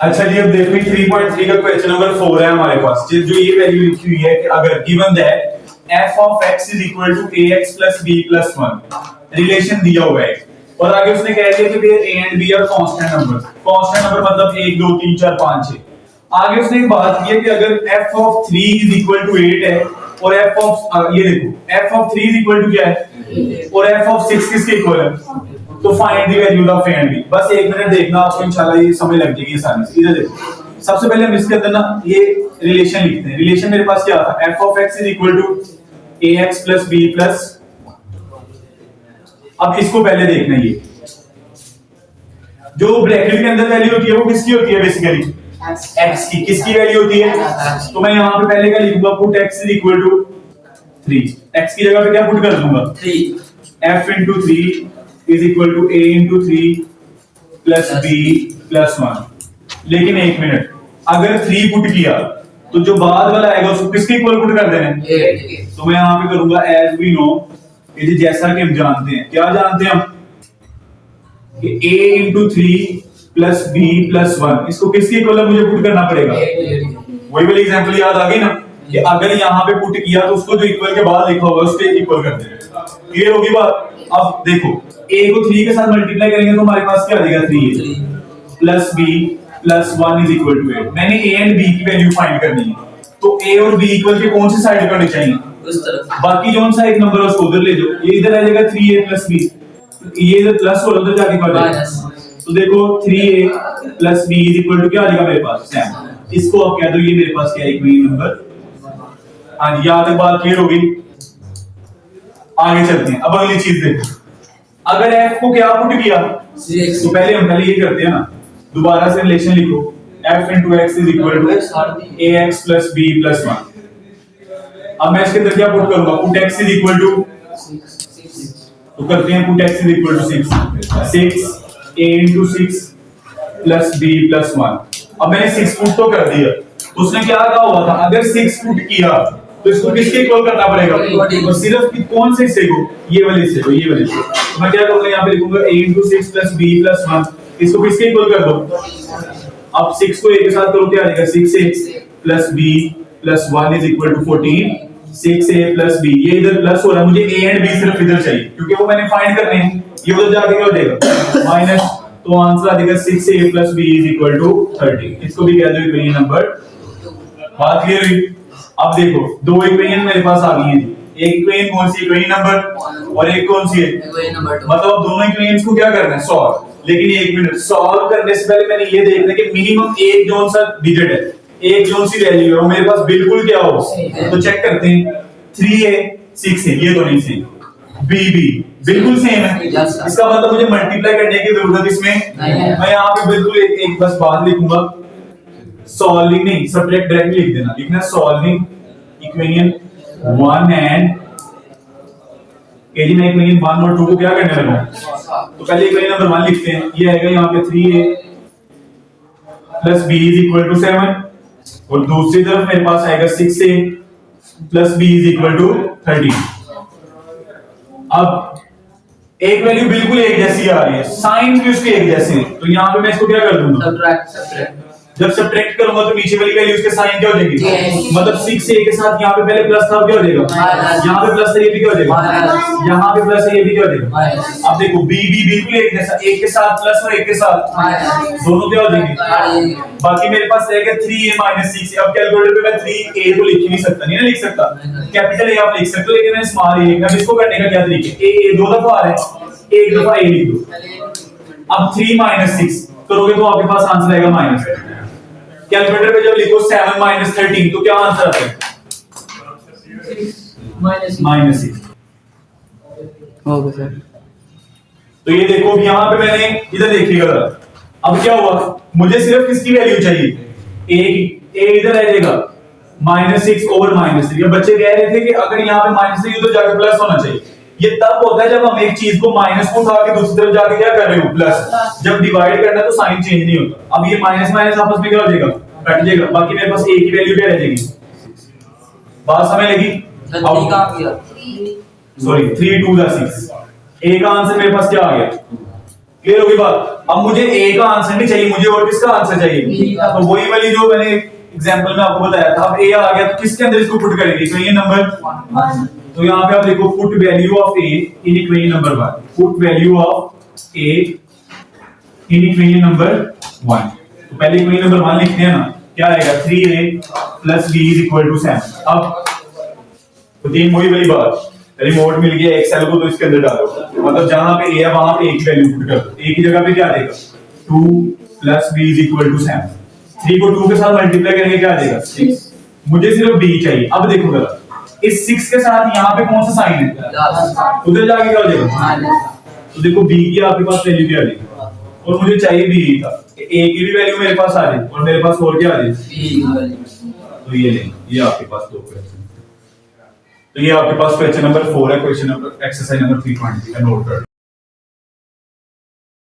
अच्छा जी, अब देखो 3.3 का क्वेश्चन नंबर 4 है हमारे पास। जो ये वैल्यू लिखी हुई है कि अगर given that f of x is equal to ax plus b plus 1 relation दिया हुआ है और आगे उसने कह दिया कि where a and b are constant numbers। constant number मतलब 1 2 3 4 5 6। आगे उसने एक बात की है कि अगर f of 3 is equal to 8 है और f of ये देखो f of 3 is equal to क्या है और f of 6 किसके इक्वल है, तो find the value of a and b। बस एक मिनट देखना, आपको इंशाल्लाह ये समझ लग जाएगी आसानी से। इधर देखो, सबसे पहले हम इसके अंदर ना ये रिलेशन लिखते हैं। रिलेशन मेरे पास क्या था, f of x is equal to ax plus b plus। अब इसको पहले देखना, ये जो ब्रैकेट के अंदर वैल्यू होती है वो किसकी होती है, बेसिकली x की। किसकी वैल्यू होती है, तो मैं यहां पे पहले क्या लिखूंगा, put x is equal to 3। x की जगह पे क्या पुट कर दूंगा 3। f into 3 is equal to a into 3 plus b plus 1। लेकिन एक मिनट, अगर 3 पुट किया तो जो बाद वाला आएगा उसको किसके इक्वल पुट कर देना है, तो मैं यहां पे करूंगा एज वी नो, ये जैसा कि हम जानते हैं, क्या जानते हैं हम कि a into 3 plus b plus 1 इसको किसके इक्वल मुझे पुट करना पड़ेगा। वही वाली एग्जांपल याद आ गई ना कि अगर यहां पे पुट किया तो उसको जो इक्वल के बाद लिखा होगा उसके इक्वल कर देना। क्लियर होगी बात। अब देखो a को 3 के साथ मल्टीप्लाई करेंगे तो हमारे पास क्या आ जाएगा 3a plus b plus 1 is equal to 8। मैंने a एंड b की वैल्यू फाइंड करनी है, तो a और b इक्वल के कौन सी साइड पे होने चाहिए, उस तरफ। बाकी जो सा एक नंबर है उसको उधर ले जाओ, ये इधर आ जाएगा 3a प्लस b, ये इधर प्लस और उधर जाके क्या आ जाएगा, तो देखो 3a plus b is equal to क्या आ जाएगा मेरे पास 7। इसको अब कह दो ये मेरे पास क्या है, इक्वेशन नंबर। हाँ जी, यहां तक बात क्लियर होगी। आगे चलते हैं, अब अगली चीज देखो, अगर f को क्या पुट किया तो पहले हम ये करते हैं ना, दोबारा से रिलेशन लिखो, f into x is equal to ax plus b plus 1। अब मैं इसके अंदर क्या पुट करूंगा, put x is equal to, तो करते हैं put x is equal to 6 a into 6 plus b plus 1। अब मैंने 6 पुट तो कर दिया, तो उसने क्या कहा हुआ था, अगर 6 पुट किया तो इसको किसके इक्वल करना पड़ेगा, और सिर्फ कौन से हिस्से को, ये वाले हिस्से को, ये वाले हिस्से। तो मैं क्या करूंगा, यहां पे लिखूंगा a into 6 plus b plus 1, इसको किसके इक्वल कर दो। अब 6 को a के साथ करो क्या आ जाएगा, 6a plus b plus 1 is equal to 14। 6a plus b, ये इधर प्लस हो रहा है, मुझे a एंड b सिर्फ इधर चाहिए क्योंकि वो मैंने फाइंड करने हैं। ये उधर जाके क्या हो जाएगा माइनस, तो आंसर आ जाएगा 6a plus b is equal to 30। इसको भी कह दो इक्वेशन नंबर। बात क्लियर हुई। अब देखो दो इक्वेशन मेरे पास आ गई हैं, एक इक्वेशन कौन सी, इक्वेशन नंबर, और एक कौन सी है, मतलब अब दोनों इक्वेशंस को क्या करना है, सॉल्व। लेकिन एक मिनट, सॉल्व करने से पहले मैंने ये देखना है कि मिनिमम एक जोन सा डिजिट है, एक जोन सी वैल्यू है वो मेरे पास बिल्कुल क्या हो, तो चेक करते हैं 3 है 6 है, ये तो नहीं सेम, b भी बिल्कुल सेम है, इसका मतलब मुझे मल्टीप्लाई करने की जरूरत इसमें मैं यहाँ पे बिल्कुल एक बस बात लिखूंगा, सॉल्विंग नहीं, सब्ट्रैक्ट डायरेक्टली लिख देना, लिखना सॉल्विंग इक्वेशन 1 एंड जी मैं इक्वेशन 1 और 2 को क्या करने लगा, तो पहले इक्वेशन नंबर 1 लिखते हैं, ये आएगा यहाँ पे 3a plus b is equal to 7, और दूसरी तरफ मेरे पास आएगा 6a plus b is equal to 30। अब एक वैल्यू बिल्कुल एक जैसी आ रही है, साइन भी उसके एक जैसे हैं, तो यहाँ पे मैं इसको क्या कर दूंगा, सब्ट्रैक्ट। जब सब्ट्रैक्ट करूंगा तो नीचे वाली वैल्यू उसके साइन क्या हो जाएगी, मतलब 6a के साथ यहाँ पे पहले प्लस था, क्या हो जाएगा, यहाँ पे प्लस है ये भी क्या हो जाएगा, यहाँ पे प्लस है ये भी क्या हो जाएगा। अब देखो b भी बिल्कुल एक जैसा, एक के साथ प्लस और एक के साथ दोनों क्या हो जाएंगे। बाकी मेरे पास रहेगा 3a - 6a। अब कैलकुलेटर पे मैं 3a तो लिख ही नहीं सकता, नहीं ना लिख सकता, कैपिटल A आप लिख सकते हो, लेकिन मैं स्मॉल a। अब इसको करने का क्या तरीका है, a दो दफा आ रहा है, एक दफा a लिख दो। अब 3 - 6 करोगे तो आपके पास आंसर आएगा माइनस। कैलकुलेटर पे जब लिखो 7 - 13 तो क्या आंसर आता है, -6। Okay sir. तो ये देखो अब यहाँ पे मैंने इधर देखिएगा जरा, अब क्या हुआ, मुझे सिर्फ किसकी वैल्यू चाहिए, a की। a इधर आ जाएगा -6 ओवर -3। बच्चे कह रहे थे कि अगर यहाँ पे -3 तो जाके प्लस होना चाहिए। ये तब होता है जब हम एक चीज को माइनस को उठा के दूसरी तरफ जाके क्या कर रहे हो, प्लस। जब डिवाइड करना है तो साइन चेंज नहीं होता। अब ये माइनस माइनस आपस में क्या हो जाएगा, कट जाएगा। बाकी मेरे पास a की वैल्यू क्या रह जाएगी, बात समझ लगी। सॉरी 3 2 6, a का आंसर मेरे पास क्या आ गया, क्लियर होगी बात? अब मुझे ए का आंसर नहीं चाहिए, मुझे और किसका आंसर चाहिए? बी का। तो वही वाली जो मैंने एग्जांपल में आपको बताया था, अब ए आ गया तो किसके अंदर इसको पुट करेंगे? तो ये नंबर 1। तो यहाँ पे आप देखो put value of A in equation number 1, put value of A in equation number 1। तो पहले इक्वेशन नंबर 1 लिखते हैं ना, क्या आएगा? 3a + b = 7। अब तो तीन वही वाली बात, रिमोट मिल गया एक्सेल को, तो इसके अंदर डालो, मतलब जहां पे ए है वहां पे ए की वैल्यू पुट कर दो। ए की जगह पे क्या आ जाएगा? 2 + b = 7। 3 को 2 के साथ मल्टीप्लाई करेंगे क्या आ जाएगा? 6। मुझे सिर्फ b चाहिए। अब देखो जरा, इस 6 के साथ यहाँ पे कौन सा साइन है? उधर जाके क्या हो जाएगा? तो देखो b की आपके पास वैल्यू क्या आ जाएगी, और मुझे चाहिए b का। a की भी वैल्यू मेरे पास आ जाए और मेरे पास और क्या आ जाए? तो ये लेंगे, ये आपके पास दो क्वेश्चन। तो ये आपके पास क्वेश्चन नंबर 4 है, क्वेश्चन नंबर एक्सरसाइज नंबर 320 का नोट कर